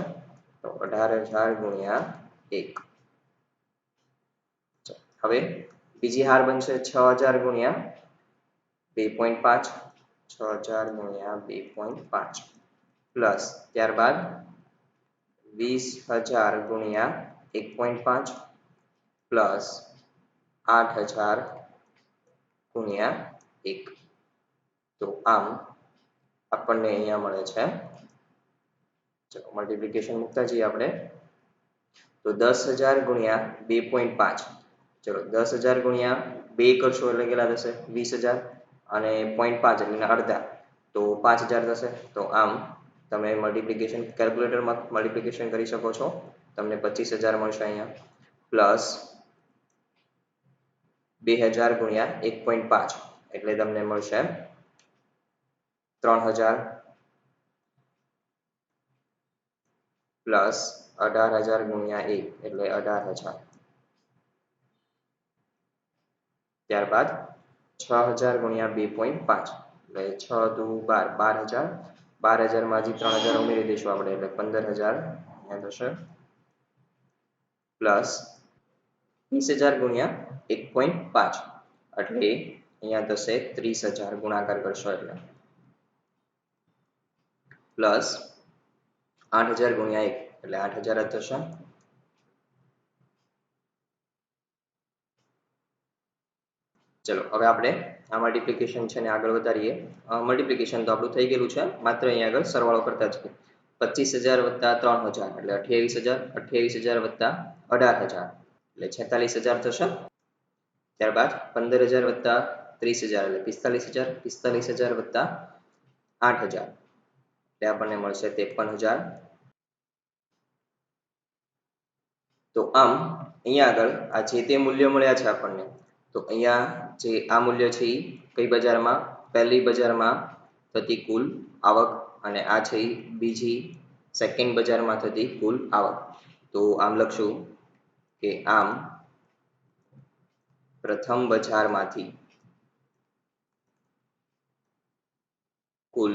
Speaker 1: તો 18,000 ગુણ્યા 1. હવે બીજી હાર બનશે 6,000 ગુણ્યા 2.5 6,000 ગુણ્યા 2.5 પ્લસ ત્યારબાદ 20,000 ગુણ્યા 1.5 પ્લસ 8,000 ગુણ્યા 1. તો આમ આપણને અહીંયા મળે છે, ચલો મલ્ટીપ્લિકેશન મૂકતા જઈએ આપણે તો 10,000 ગુણ્યા 2.5 ચલો 10,000 ગુણ્યા 2 કરશો એટલે કેટલા થશે 20,000 અને 0.5 એટલે અડધા તો 5,000 થશે. તો આમ તમે મલ્ટીપ્લિકેશન કેલ્ક્યુલેટરમાં મલ્ટીપ્લિકેશન કરી શકો છો, તમને 25,000 મળશે અહીંયા પ્લસ 2,000 ગુણ્યા 1.5 એટલે તમને મળશે 3,000 પ્લસ 18,000 ગુણ્યા 1 એટલે 18,000. ત્યારબાદ 6,000 ગુણ્યા 2.5 એટલે 6 દુ 12 12,000 માં હજી 3,000 ઉમેરી દઈશું આપણે એટલે 15,000 અહીંયા થશે પ્લસ 20,000 ગુણ્યા 1.5 એટલે અહીંયા થશે 30,000 ગુણાકાર કરશો એટલે પ્લસ 8,000 ગુણ્યા 1 એટલે 8,000 થશે. ચલો હવે આપણે આ મલ્ટીપ્લિકેશન છે ને આગળ વધારીએ. મલ્ટીપ્લિકેશન તો આપણું થઈ ગયેલું છે, માત્ર અહીંયા આગળ સરવાળો કરતા જઈએ. 25,000 વત્તા 3,000 એટલે 28,000 28,000 વત્તા 18,000 એટલે 46,000 થશે. ત્યારબાદ 15,000 વત્તા 30,000 એટલે 45,000 45,000 વત્તા 8,000 એટલે આપણને મળશે 53,000. તો આમ અહીંયા આગળ આ જે તે મૂલ્ય મળ્યા છે આપણને, તો અહીંયા જે આ મૂલ્ય છે એ કઈ બજારમાં પહેલી બજારમાં થતી કુલ આવક અને આ છે બીજી સેકન્ડ બજારમાં થતી કુલ આવક. તો આમ લખશું કે આમ પ્રથમ બજારમાંથી કુલ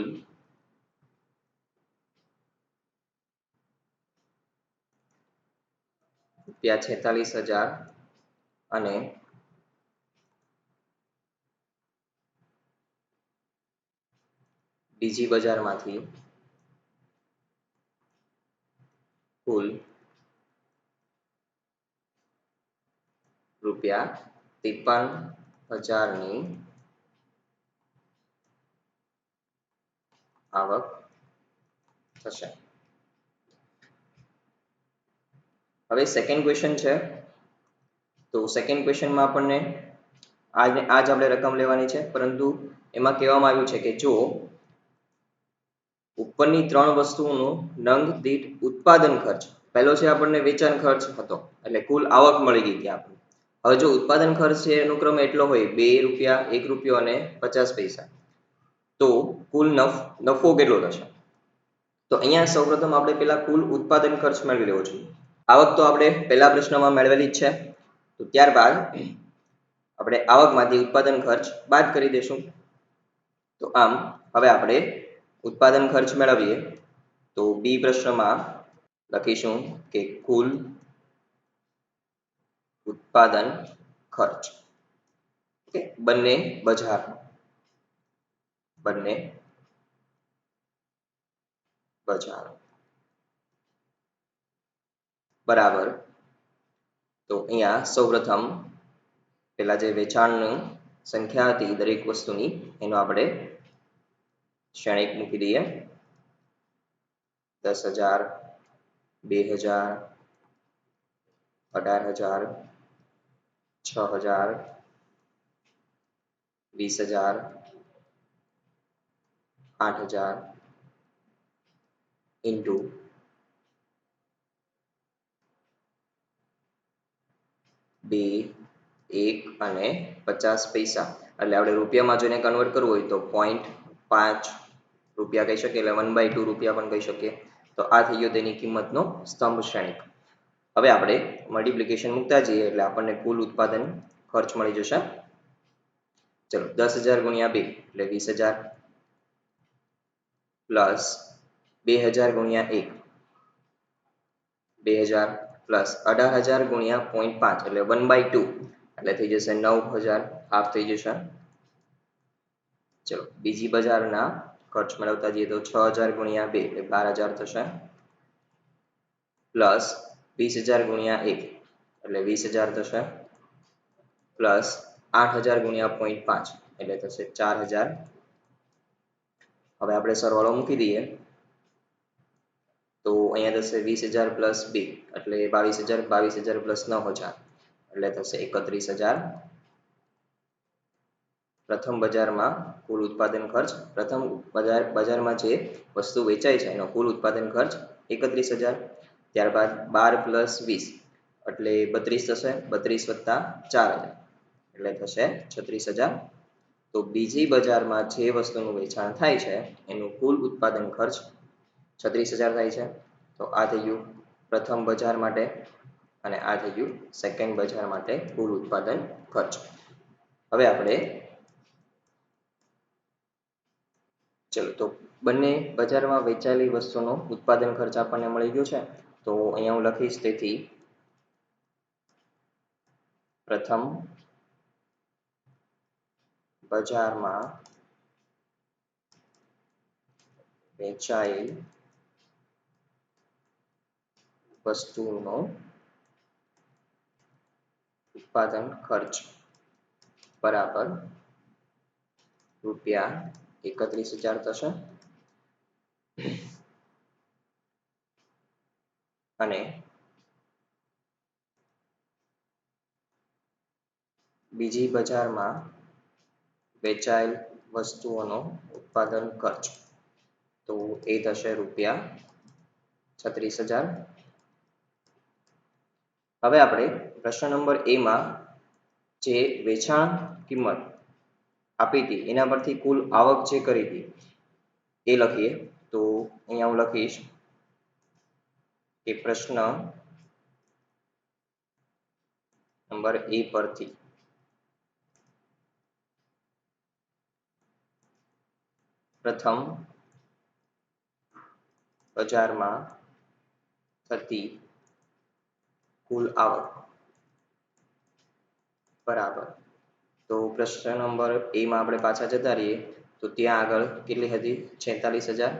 Speaker 1: ₹46,000 અને બીજી બજારમાંથી કુલ ₹53,000 ની આવક થશે. હવે સેકન્ડ ક્વેશ્ચન છે, તો સેકન્ડ ક્વેશ્ચનમાં આપણને આજ આપણે રકમ લેવાની છે, પરંતુ એમાં કહેવામાં આવ્યું છે કે જો ઉપરની ત્રણ વસ્તુઓનો નંગ દીઠ ઉત્પાદન ખર્ચ, પહેલો છે આપણને વેચાણ ખર્ચ હતો એટલે કુલ આવક મળી ગઈ ત્યાં આપણને. હવે જો ઉત્પાદન ખર્ચ છે એનો ક્રમ એટલો હોય 2 રૂપિયા 1 રૂપિયો અને 50 પૈસા, તો કુલ નફો કેટલો થશે? તો અહીંયા સૌપ્રથમ આપણે પેલા કુલ ઉત્પાદન ખર્ચ મેળવી લેવો જોઈએ. આવક તો આપણે પહેલા પ્રશ્નમાં મેળવેલી જ છે, તો ત્યારબાદ આપણે આવકમાંથી ઉત્પાદન ખર્ચ બાદ કરી દઈશું. તો આમ હવે આપણે ઉત્પાદન ખર્ચ મેળવીએ તો બી પ્રશ્નમાં લખીશું કે કુલ ઉત્પાદન ખર્ચ બંને બજાર બરાબર. તો અહીંયા સૌપ્રથમ પેલા જે વેચાણની સંખ્યા હતી દરેક વસ્તુની એનો આપણે શ્રેણિક મૂકી દઈએ. 10,000 2,000 18,000 6,000 20,000, 8,000 ઇન્ટુ 2, 1 અને 50 પૈસા. એટલે આપણે રૂપિયામાં જોઈને કન્વર્ટ કરવું હોય તો 0.5 રૂપિયા કહી શકીએ, એટલે 1/2 રૂપિયા પણ કહી શકીએ. તો આ થઈ ગયો તેની કિંમતનો સ્તંભ શ્રેણિક. હવે આપણે મલ્ટિપ્લિકેશન મૂકતા જઈએ એટલે આપણને કુલ ઉત્પાદન ખર્ચ મળી જશે. ચલો 10,000 ગુણ્યા 2 એટલે 20,000 પ્લસ 2,000 ગુણ્યા 1 2,000 પ્લસ 18,000 ગુણ્યા 0.5 એટલે 1/2 એટલે થઈ જશે 9,000, હાફ થઈ જશે. ચલો બીજી બજારના ખર્ચ મેળવતા જઈએ તો 6,000 ગુણ્યા 2 એટલે 12,000 થશે, પ્લસ 20,000 ગુણ્યા 1 એટલે 20,000 થશે, પ્લસ 8,000 ગુણ્યા 0.5 એટલે થશે 4,000. હવે આપણે સરવાળો મૂકી દઈએ તો અહીંયા થશે 20,000 પ્લસ 2 એટલે 22,000, 22,000 પ્લસ 9,000 એટલે થશે 31,000. પ્રથમ બજારમાં કુલ ઉત્પાદન ખર્ચ, પ્રથમ બજારમાં જે વસ્તુ વેચાય છે એનો કુલ ઉત્પાદન ખર્ચ 31,000. ત્યારબાદ 12 પ્લસ 20 એટલે 32 થશે, 32 વત્તા 4,000 એટલે થશે 36,000. તો બીજી બજારમાં જે વસ્તુનું વેચાણ થાય છે એનું કુલ ઉત્પાદન ખર્ચ 36,000 થાય છે. તો આ થઈ ગયું પ્રથમ બજાર માટે અને આ થઈ ગયું સેકન્ડ બજાર માટે કુલ ઉત્પાદન ખર્ચ. હવે આપણે ચલો તો બંને બજારમાં વેચાયેલી વસ્તુનો ઉત્પાદન ખર્ચ આપણને મળી ગયો છે. તો અહીંયા હું લખીશ તેથી પ્રથમ બજારમાં વેચાયેલ વસ્તુનો ઉત્પાદન ખર્ચ બરાબર રૂપિયા 31,000 થશે. અને બીજી બજારમાં વેચાયેલ વસ્તુઓનો ઉત્પાદન ખર્ચ તો એ થશે રૂપિયા 36,000. હવે આપણે પ્રશ્ન નંબર A માં જે વેચાણ કિંમત આપી હતી એના પરથી કુલ આવક જે કરી હતી એ લખીએ. તો અહીંયા હું લખીશ કે પ્રશ્ન નંબર A પરથી પ્રથમ બજારમાં થતી કુલ આવક બરાબર. તો પ્રશ્ન નંબર A માં આપણે પાછા જતા રહીએ તો ત્યાં આગળ કેટલી હતી 46,000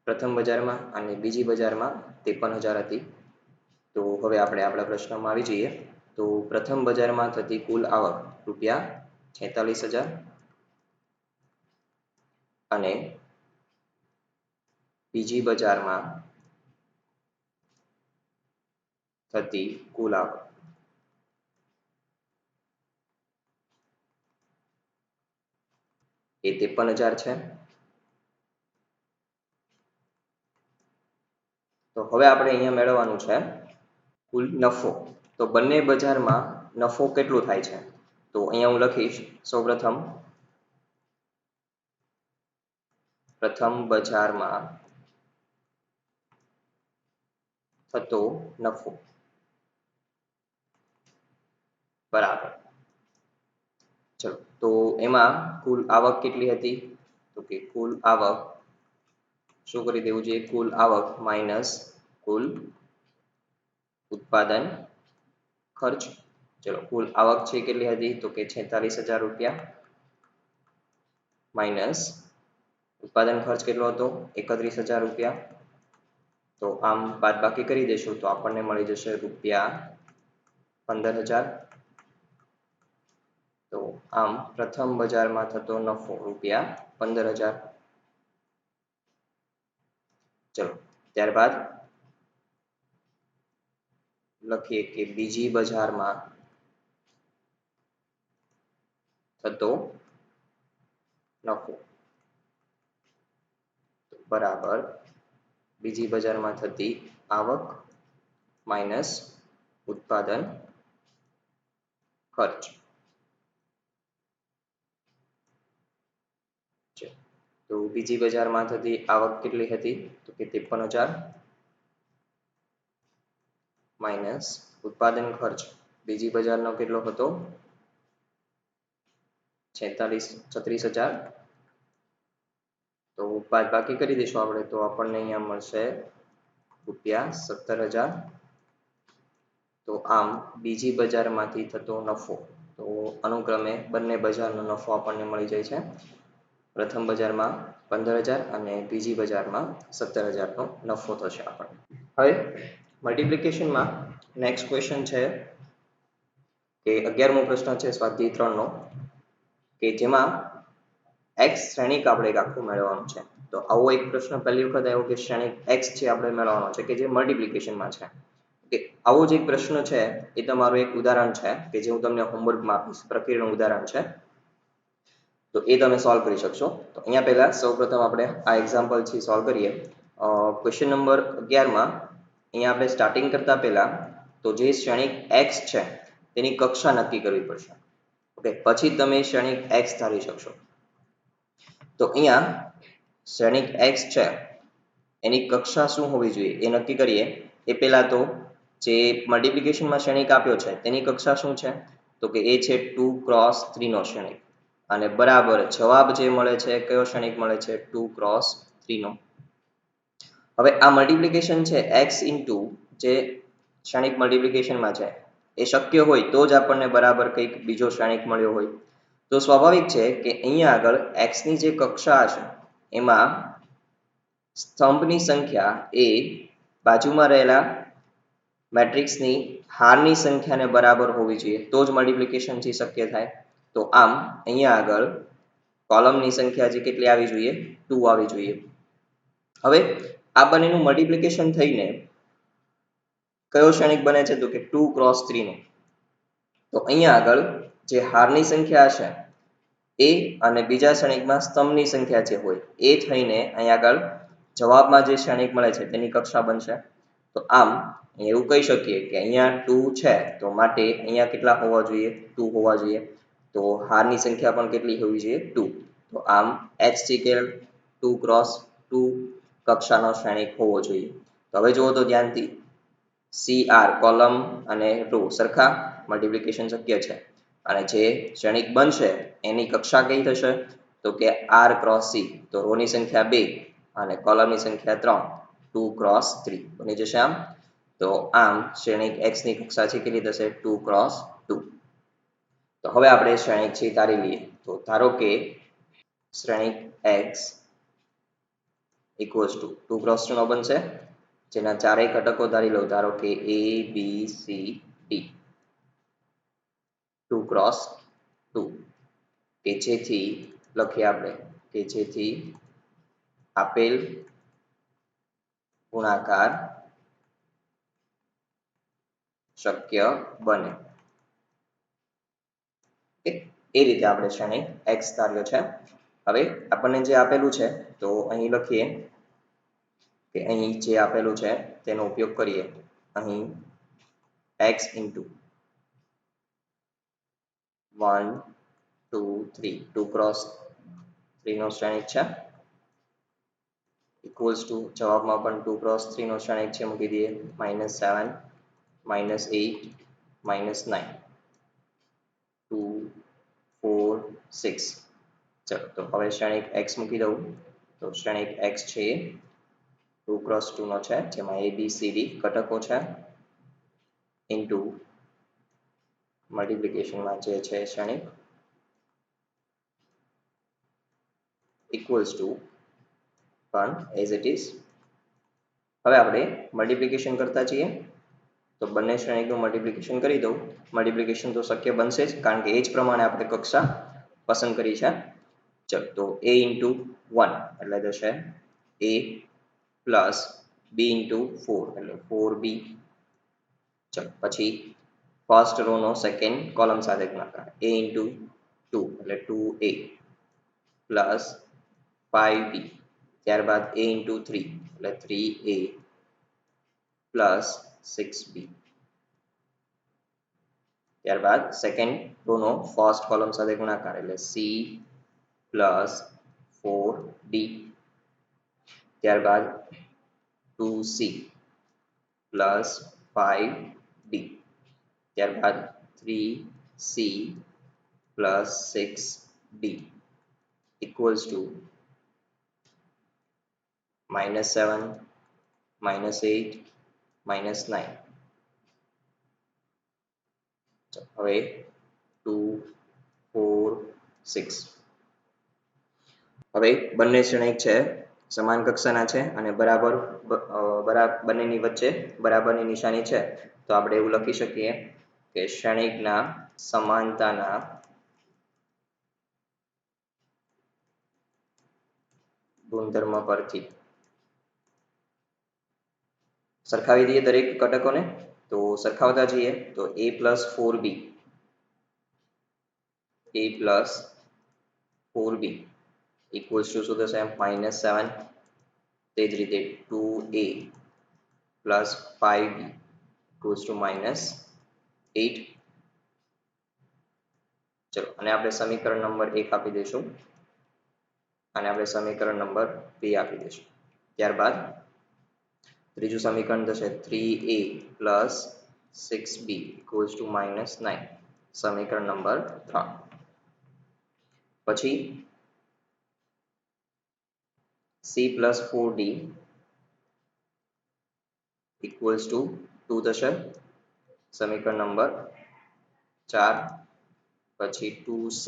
Speaker 1: પ્રથમ બજારમાં અને બીજી બજારમાં 53,000 હતી. તો હવે આપણે આપણા પ્રશ્નમાં આવી જઈએ તો પ્રથમ બજારમાં થતી કુલ આવક રૂપિયા 46,000 અને બીજી બજારમાં થતી કુલ આવક એ 53,000 છે. તો હવે આપણે અહીંયા મેળવવાનું છે કુલ નફો. તો બંને બજારમાં નફો કેટલો થાય છે તો અહીંયા હું લખીશ સૌપ્રથમ પ્રથમ બજારમાં થતો નફો બરાબર. ચલો તો એમાં કુલ આવક કેટલી હતી તો કે કુલ આવક શું કરી દેવું જોઈએ કુલ આવક માઇનસ કુલ ઉત્પાદન ખર્ચ. ચલો કુલ આવક છે કેટલી હતી તો કે 46,000 રૂપિયા માઇનસ ઉત્પાદન ખર્ચ કેટલો હતો 31,000 રૂપિયા. તો આમ બાદબાકી કરી દેશું તો આપણને મળી જશે રૂપિયા 15,000. તો આમ પ્રથમ બજારમાં થતો નફો રૂપિયા 15,000. ચલો ત્યારબાદ લખીએ કે બીજી બજારમાં થતો નફો બરાબર બીજી બજારમાં થતી આવક માઇનસ ઉત્પાદન ખર્ચ છે. તો બીજી બજારમાં થતી આવક કેટલી હતી તો કે 53,000 માઇનસ ઉત્પાદન ખર્ચ બીજી બજારનો કેટલો હતો 36,000 તો બાદબાકી કરી દઈશું આપણે તો આપણને અહીંયા મળશે ₹17,000 તો આમ બીજી બજારમાંથી થતો નફો તો અનુક્રમે બંને બજારનો નફો આપણને મળી જાય છે પ્રથમ બજારમાં 15,000 અને બીજી બજારમાં 17,000 નો નફો થશે આપણને હવે મલ્ટીપ્લિકેશનમાં નેક્સ્ટ ક્વેશ્ચન છે કે 11મો પ્રશ્ન છે સ્વાધ્યાય 3 નો કે જેમાં x શ્રેણિક આપણે એક આખું મેળવવાનું છે તો આવો એક પ્રશ્ન પહેલી વખત આવ્યો કે શ્રેણિક x છે આપણે મેળવવાનો છે કે જે મલ્ટીપ્લિકેશનમાં છે કે આવો જ એક પ્રશ્ન છે એ તમારું એક ઉદાહરણ છે કે જે હું તમને હોમવર્કમાં આપીશ પ્રક્રિયાનું ઉદાહરણ છે તો એ તમે સોલ્વ કરી શકશો તો અહીંયા પહેલા સૌપ્રથમ આપણે આ એક્ઝામ્પલ થી સોલ્વ કરીએ ક્વેશ્ચન નંબર 11માં અહીંયા આપણે સ્ટાર્ટિંગ કરતા પહેલા તો જે શ્રેણિક x છે તેની કક્ષા નક્કી કરવી પડશે ઓકે પછી તમે શ્રેણિક x ધારી શકશો તો અહીંયા શ્રેણિક x છે એની કક્ષા શું હોવી જોઈએ એ નક્કી કરીએ એ પહેલા તો જે મલ્ટીપ્લિકેશનમાં શ્રેણિક આપ્યો છે તેની કક્ષા શું છે તો કે એ છે 2 ક્રોસ 3 નો શ્રેણિક અને બરાબર જવાબ જે મળે છે કયો શ્રેણિક મળે છે 2 ક્રોસ 3 નો હવે આ મલ્ટીપ્લિકેશન છે x ઇન્ટુ જે શ્રેણિક મલ્ટીપ્લિકેશનમાં છે એ શક્ય હોય તો જ આપણને બરાબર કંઈક બીજો શ્રેણિક મળ્યો હોય તો સ્વાભાવિક છે કે અહીંયા આગળ x ની જે કક્ષા છે એમાં સ્તંભની સંખ્યા એ બાજુમાં રહેલા મેટ્રિક્સની હારની સંખ્યાને બરાબર હોવી જોઈએ તો જ મલ્ટીપ્લિકેશન થી શક્ય થાય તો આમ અહીંયા આગળ કોલમની સંખ્યા જે કેટલી આવી જોઈએ 2 આવી જોઈએ હવે આ બંનેનું મલ્ટીપ્લિકેશન થઈને કયો શ્રેણિક બને છે તો કે 2 ક્રોસ 3 નો તો અહીંયા આગળ જે હારની સંખ્યા છે એ અને બીજા શ્રેણિકમાં સ્તંભની સંખ્યા જે હોય એ થઈને અહીંયા આગળ જવાબમાં જે શ્રેણિક મળે છે તેની કક્ષા બનશે તો આમ એવું કહી શકીએ કે અહીંયા 2 છે તો માટે અહીંયા કેટલા હોવા જોઈએ 2 હોવા જોઈએ તો હારની સંખ્યા પણ કેટલી હોવી જોઈએ 2 તો આમ h ઇક્વલ 2 ક્રોસ 2 કક્ષાનો શ્રેણિક હોવો જોઈએ તો હવે જુઓ તો ધ્યાનથી CR કોલમ અને રો સરખા મલ્ટીપ્લિકેશન શક્ય છે અને જે શ્રેણિક બનશે એની કક્ષા કઈ થશે તો કે R ક્રોસ C તો રો ની સંખ્યા 2 અને કોલમની સંખ્યા 3 2 ક્રોસ 3 બની જશે આમ તો આમ શ્રેણિક x ની કક્ષા છે કેટલી થશે 2 ક્રોસ 2 તો હવે આપણે શ્રેણિક છે તારી લઈએ તો ધારો કે શ્રેણિક x ઇક્વલ્સ ટુ 2 ક્રોસ 2 નો બનશે જેના ચારેય ઘટકો ધારી લો ધારો કે a b c d 2 cross 2 કે જેથી લખીએ આપણે કે જેથી આપેલ ગુણાકાર શક્ય બને એ રીતે આપણે શ્રેણિક x ધાર્યો છે હવે આપણને જે આપેલું છે તો અહીં લખીએ કે અહીં જે આપેલું છે તેનો ઉપયોગ કરીએ અહીં x ઇન્ટુ 1 2 3 2 ક્રોસ 3 નો શ્રેણિક છે ઇક્વલ્સ ટુ જવાબમાં પણ 2 ક્રોસ 3 નો શ્રેણિક છે મૂકી દઈએ -7 -8 -9 2 4 6 ચલો તો હવે શ્રેણિક x મૂકી દઉં તો શ્રેણિક x છે 2 ક્રોસ 2 નો છે જેમાં a b c d ઘટકો છે ઇન્ટુ મલ્ટીપ્લિકેશનમાં જે છે શ્રેણિક ઇક્વલ્સ ટુ પણ એઝ ઇટ ઇઝ હવે આપણે મલ્ટીપ્લિકેશન કરતા છીએ તો બંને શ્રેણિકનું મલ્ટીપ્લિકેશન કરી દઉં મલ્ટીપ્લિકેશન તો શક્ય બનશે જ કારણ કે એ જ પ્રમાણે આપણે કક્ષા પસંદ કરી છે ચલો તો a ઇન્ટુ 1 એટલે થશે a પ્લસ b ઇન્ટુ 4 એટલે 4b ચલો પછી ફર્સ્ટ રો નો સેકન્ડ કોલમ સાથે ગુણાકાર a ઇન્ટુ 2 એટલે 2a પ્લસ 5b, ત્યારબાદ a ઇન્ટુ 3 એટલે 3a પ્લસ 6b, ત્યારબાદ સેકન્ડ રોનો ફર્સ્ટ કોલમ સાથે ગુણાકાર એટલે c પ્લસ 4d, ત્યારબાદ 2c પ્લસ 5d, ત્યારબાદ 3c plus 6d equals to -7, -8, -9. હવે 2, 4, 6. હવે બંને શ્રેણિક છે સમાન કક્ષાના છે અને બરાબર બંનેની વચ્ચે બરાબરની નિશાની છે, તો આપણે એવું લખી શકીએ કે શ્રેણિકના સમાનતાના ગુણધર્મ પરથી સરખાવી દઈએ દરેક ઘટકોને. તો સરખાવતા જઈએ તો a plus 4b equals to શું થશે -7. તે જ રીતે 2a plus 5b equals to -8. ચલો અને આપણે સમીકરણ નંબર 1 આપી દઈશું અને આપણે સમીકરણ નંબર 2 આપી દઈશું. ત્યારબાદ ત્રીજું સમીકરણ થશે 3a plus 6b equals to -9, સમીકરણ નંબર 3. પછી c plus 4d equals to 2 થશે, સમીકરણ નંબર 4. પછી 2c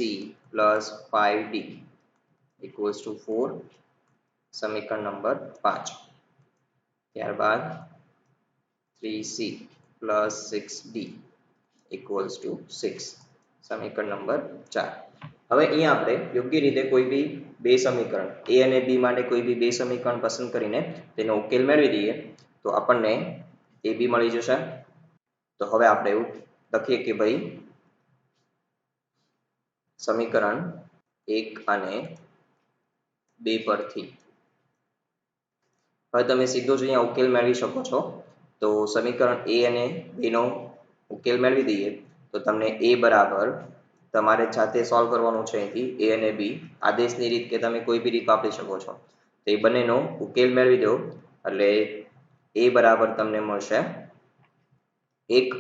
Speaker 1: plus 5d equals to 4, સમીકરણ નંબર 5. ત્યારબાદ 3c plus 6d equals to 6, સમીકરણ નંબર 4. હવે અહીંયા આપણે યોગ્ય રીતે કોઈ બી બે સમીકરણ a અને b માટે કોઈ બી બે સમીકરણ પસંદ કરીને તેનો ઉકેલ મેળવી દઈએ તો આપણને a b મળી જશે. તો હવે આપણે એવું લખીએ કે ભાઈ સમીકરણ 1 અને 2 પરથી હવે તમે સીધો જ અહીંયા ઉકેલ મેળવી શકો છો. તો સમીકરણ a અને b નો ઉકેલ મેળવી દઈએ તો તમને a બરાબર તમારે જાતે સોલ્વ કરવાનું છે. અહીંથી a અને b આદેશની રીત કે તમે કોઈ બી રીત વાપરી શકો છો. તો એ બંનેનો ઉકેલ મેળવી દો એટલે a બરાબર તમને મળશે 1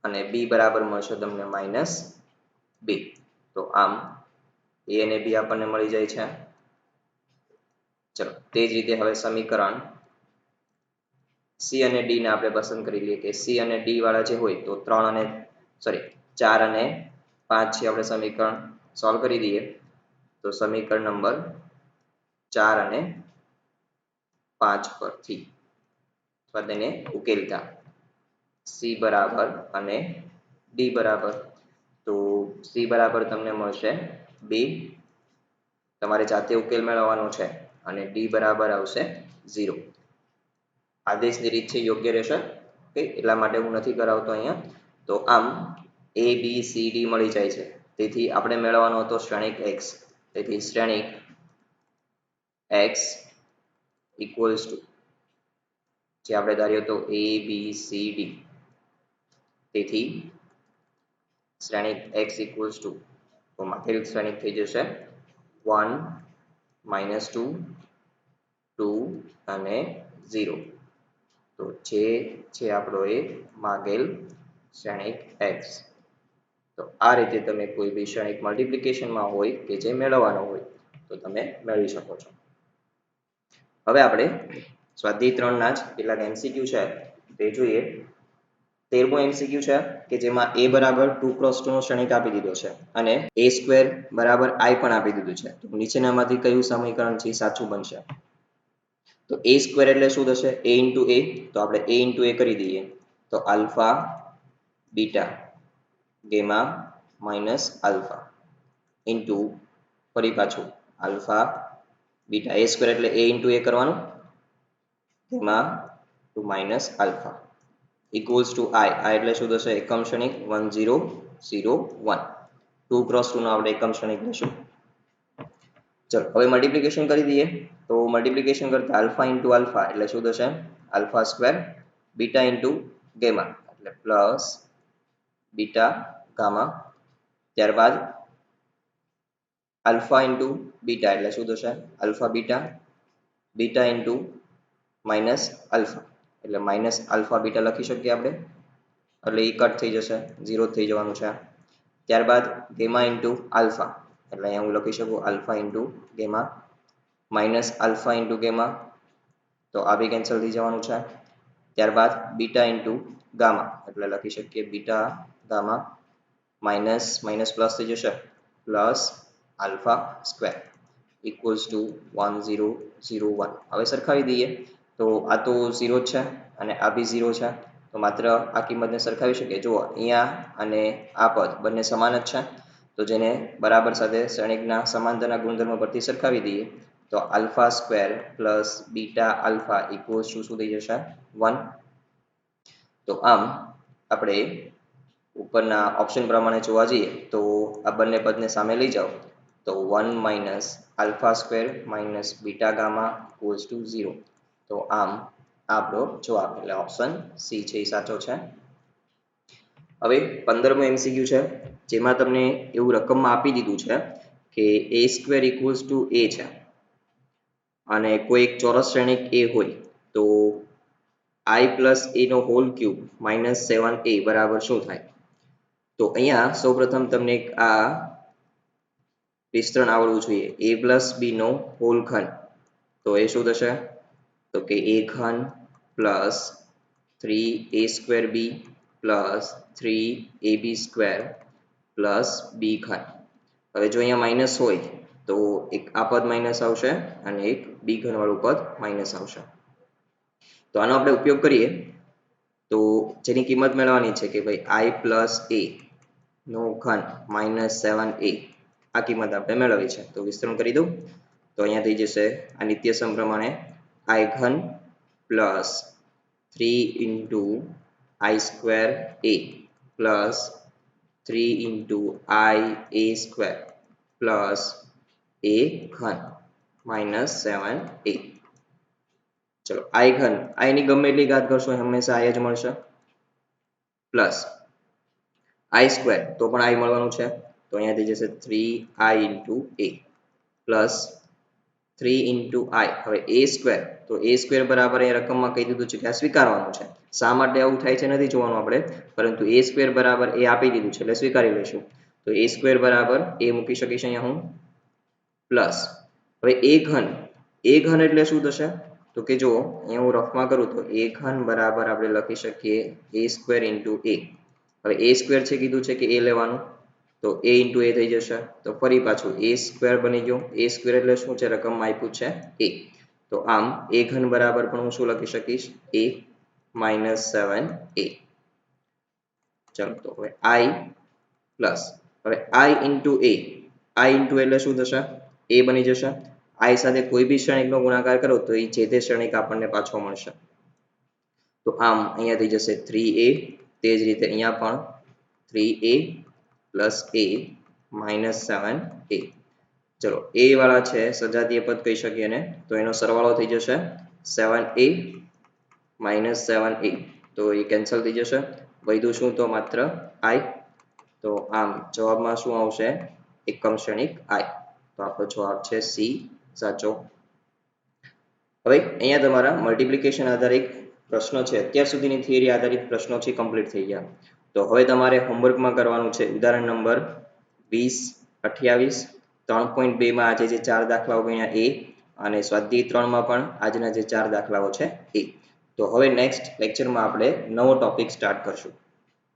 Speaker 1: અને b બરાબર મળશે તમને -2. તો આમ a અને b આપણને મળી જાય છે. ચલો તે જ રીતે હવે સમીકરણ c અને d ને આપણે પસંદ કરી લઈએ કે c અને d વાળા જે હોય તો 4 અને 5 થી આપણે સમીકરણ સોલ્વ કરી દઈએ તો સમીકરણ નંબર 4 અને 5 પરથી અથવા તેને ઉકેલતા c બરાબર અને d બરાબર, તો c બરાબર તમને મળશે 2, તમારે જાતે ઉકેલ મેળવવાનો છે, અને d બરાબર આવશે 0. આદેશની રીત છે યોગ્ય રહેશે. ઓકે, એટલા માટે હું નથી કરાવતો અહીંયા. તો આમ a b c d મળી જાય છે. તેથી આપણે મેળવવાનો હતો શ્રેણિક x. તેથી શ્રેણિક x ઇક્વલ્સ ટુ જે આપણે ધાર્યો તો a b c d. તેથી શ્રેણિક x ઇક્વલ્સ ટુ તો માપેલ શ્રેણિક થઈ જશે 1 -2 2 અને 0. તો જે છે આપણો એ માગેલ શ્રેણિક x. તો આ રીતે તમે કોઈ બી શ્રેણિક મલ્ટીપ્લિકેશનમાં હોય કે જે મેળવવાનો હોય તો તમે મેળવી શકો છો. હવે આપણે સ્વાધ્યાય 3 ના જ કેટલાક MCQ છે તે જોઈએ. 13મો MCQ છે કે જેમાં a બરાબર 2 × 2 નો શ્રેણિક આપી દીધો છે અને a² બરાબર i પણ આપી દીધું છે. તો નીચેનામાંથી કયું સમીકરણ છે સાચું બનશે? તો a² એટલે શું થશે? a * a. તો આપણે a * a કરી દઈએ તો alpha beta gamma minus alpha into ફરી પાછું આલ્ફા બીટા. a² એટલે a * a કરવાનું gamma two minus alpha equals to i. i એટલે શું થશે? એકમ શ્રેણિક 1 0 0 1. 2 × 2 નો આપણે એકમ શ્રેણિક લઈશું. ચલો હવે મલ્ટિપ્લિકેશન કરી દઈએ તો મલ્ટિપ્લિકેશન કરતા આલ્ફા ઇન્ટુ આલ્ફા એટલે શું થશે alpha square beta into gamma એટલે પ્લસ બીટા ગામા ત્યારબાદ આલ્ફા ઇન્ટુ બીટા એટલે શું થશે alpha beta beta into minus alpha એટલે માઇનસ આલ્ફા બીટા લખી શકીએ આપણે એટલે એ કટ થઈ જશે 0 થઈ જવાનું છે ત્યારબાદ ગેમા ઇન્ટુ આલ્ફા એટલે અહીંયા હું લખી શકું alpha into gamma minus alpha into gamma તો આ બી કેન્સલ થઈ જવાનું છે ત્યારબાદ બીટા ઇન્ટુ ગામા એટલે લખી શકીએ beta gamma minus minus plus થઈ જશે plus alpha square equals to 1001 હવે સરખાવી દઈએ તો આ તો 0 છે અને આ બી 0 છે તો માત્ર આ કિંમતને સરખાવી શકીએ જુઓ અહીંયા અને આ પદ બંને સમાન જ છે તો જેને બરાબર સાથે શ્રેણિકના સમાંતરના ગુણધર્મ પરથી સરખાવી દઈએ તો alpha square plus beta alpha equals two શું થઈ જશે 1 તો આમ આપણે ઉપરના ઓપ્શન પ્રમાણે જોવા જઈએ તો આ બંને પદને સામે લઈ જાઓ તો 1 minus alpha square minus beta gamma equals to 0 તો આમ આપણો જવાબ એટલે ઓપ્શન સી છે એ સાચો છે હવે 15મો MCQ છે જેમાં તમને એવું રકમમાં આપી દીધું છે કે a square equals to a છે અને કોઈ એક ચોરસ શ્રેણિક a હોય તો i પ્લસ a નો હોલ ક્યુબ માઇનસ 7a બરાબર શું થાય તો અહીંયા સૌપ્રથમ તમને આ વિસ્તરણ આવડવું જોઈએ a પ્લસ b નો હોલ ઘન તો એ શું થશે તો કે a ઘન plus 3a square b plus 3ab square plus b ઘન હવે જો અહીંયા માઇનસ હોય તો એક આ પદ માઇનસ આવશે અને એક b ઘન વાળું પદ માઇનસ આવશે તો આનો આપણે ઉપયોગ કરીએ તો જેની કિંમત મેળવવાની છે કે ભાઈ i પ્લસ a નો ઘન માઇનસ 7a આ કિંમત આપણે મેળવી છે તો વિસ્તરણ કરી દઉં તો અહીંયા થઈ જશે આ નિત્યસમ પ્રમાણે i ઘન plus 3 into i square a plus 3 into i a square plus a ઘન માઇનસ 7a ચલો i ઘન i ની ગમે એટલી ઘાત કરશો હંમેશા i જ મળશે પ્લસ i સ્ક્વેર તો પણ i મળવાનું છે તો અહીંયા થઈ જશે 3i into a plus 3 into i હવે a સ્ક્વેર તો a સ્ક્વેર બરાબર એ રકમમાં કહી દીધું છે કે આ સ્વીકારવાનું છે શા માટે આવું થાય છે નથી જોવાનું આપણે પરંતુ a સ્ક્વેર બરાબર એ આપી દીધું છે એટલે સ્વીકારી લઈશું તો a સ્ક્વેર બરાબર એ મૂકી શકીશ અહીંયા હું પ્લસ હવે a ઘન એટલે શું થશે તો કે જો અહીંયા હું રફમાં કરું તો a ઘન બરાબર આપણે લખી શકીએ a સ્ક્વેર ઇન્ટુ a હવે a સ્ક્વેર છે કીધું છે કે a લેવાનું તો a ઇન્ટુ a થઈ જશે તો ફરી પાછું a સ્ક્વેર બની ગયો a સ્ક્વેર એટલે શું છે રકમમાં આપ્યું છે a તો આમ a ઘન બરાબર પણ હું શું લખી શકીશ a માઇનસ 7a ચલો તો હવે i પ્લસ હવે i into a i into એટલે શું થશે a બની જશે i સાથે કોઈ બી શ્રેણિકનો ગુણાકાર કરો તો એ જે તે શ્રેણિક આપણને પાછો મળશે તો આમ અહીંયા થઈ જશે 3a તે જ રીતે અહીંયા પણ 3a plus a minus 7a ચલો a વાળા છે સજાતીય પદ કહી શકીએ ને તો એનો સરવાળો થઈ જશે 7a માઇનસ 7a તો એ કેન્સલ થઈ જશે વધ્યું શું તો માત્ર i તો આમ જવાબમાં શું આવશે એકમ શ્રેણિક i તો આપણો જવાબ છે સી સાચો હવે અહીંયા તમારા મલ્ટિપ્લિકેશન આધારિત પ્રશ્નો છે અત્યાર સુધીની થિયરી આધારિત પ્રશ્નો છે કમ્પ્લીટ થઈ ગયા તો હવે તમારે હોમવર્કમાં કરવાનું છે ઉદાહરણ નંબર 20 28 3.2 માં આજે જે 4 દાખલાઓ ગણ્યા એ અને સ્વાધ્યાય 3 માં પણ આજના જે 4 દાખલાઓ છે એ તો હવે નેક્સ્ટ લેક્ચરમાં આપણે નવો ટોપિક સ્ટાર્ટ કરશું